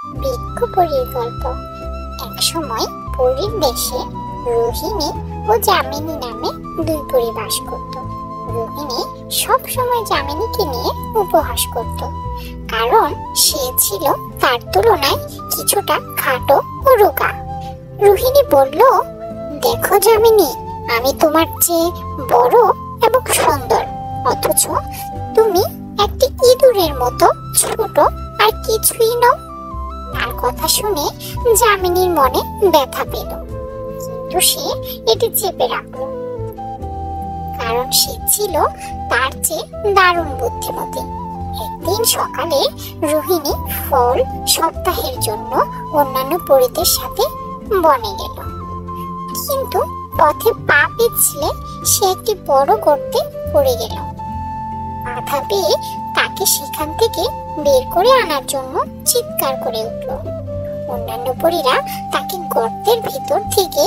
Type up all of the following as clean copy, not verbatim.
বৃক্ষপরীর গল্প। একসময় পরীর দেশে রোহিণী ও যামিনী নামে দুই পরী বাস করত। রোহিণী সব সময় যামিনীকে নিয়ে উপহাস করত, কারণ সে ছিল তার তুলনায় কিছুটা খাটো ও রোগা। রোহিণী বলল, দেখো যামিনী, আমি তোমার চেয়ে বড় এবং সুন্দর, অথচ তুমি একটি ইঁদুরের মতো ছোট আর কিছুই নও। তার কথা শুনে যামিনীর মনে ব্যথা পেল, কিন্তু সে এটি চেপে রাখল, কারণ সে ছিল তার চেয়ে দারুণ বুদ্ধিমতী। একদিন সকালে রোহিণী ফল সপ্তাহের জন্য অন্যান্য পরীদের সাথে বনে গেল, কিন্তু পথে পা পিছলে সে একটি বড় গর্তে পড়ে গেল। বাধা পেয়ে তাকে সেখান থেকে বের করে আনার জন্য চিৎকার করে উঠল। অন্যান্য পরীরা তাকে গর্তের ভিতর থেকে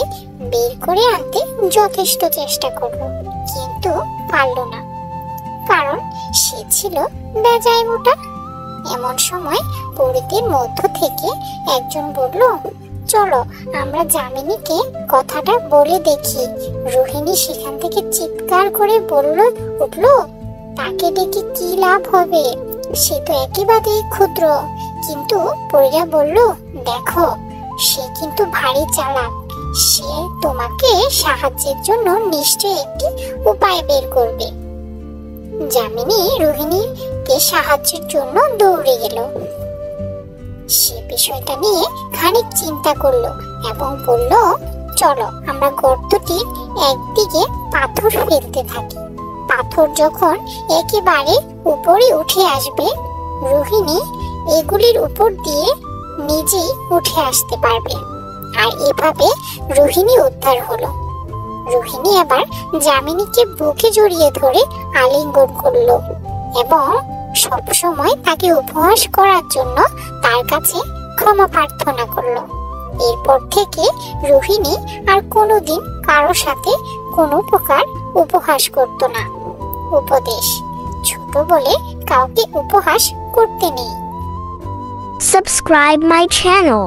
বের করে আনতে যথেষ্ট চেষ্টা করলো, কিন্তু পারল না, কারণ সে ছিল বেজায় মোটা। এমন সময় পরীদের মধ্য থেকে একজন বলল, চলো আমরা যামিনীকে কথাটা বলে দেখি। রোহিণী সেখান থেকে চিৎকার করে উঠল, তাকে ডেকে কি লাভ হবে, সে তো একেবারেই ক্ষুদ্র। কিন্তু পরীরা বলল, দেখো, সে কিন্তু ভারী চালাক, সে তোমাকে সাহায্যের জন্য নিশ্চয়ই একটি উপায় বের করবে। যামিনী রোহিণীকে সাহায্যের জন্য দৌড়ে গেল। সে বিষয়টা নিয়ে খানিক চিন্তা করলো এবং বলল, চলো আমরা গর্তটির একদিকে পাথর ফেলতে থাকি। পাথর যখন একেবারে উপরে উঠে আসবে, রোহিণী এগুলির উপর দিয়ে নিজেই উঠে আসতে পারবে। আর এভাবে রোহিণী উদ্ধার হলো। রোহিণী আবার যামিনীকে বুকে জড়িয়ে ধরে আলিঙ্গন করলো এবং সব সময় তাকে উপহাস করার জন্য তার কাছে ক্ষমা প্রার্থনা করলো। এরপর থেকে রোহিণী আর কোনোদিন কারো সাথে কোনো প্রকার উপহাস করতো না। উপদেশ: ছোট বলে কাউকে উপহাস করতে নেই। Subscribe my channel.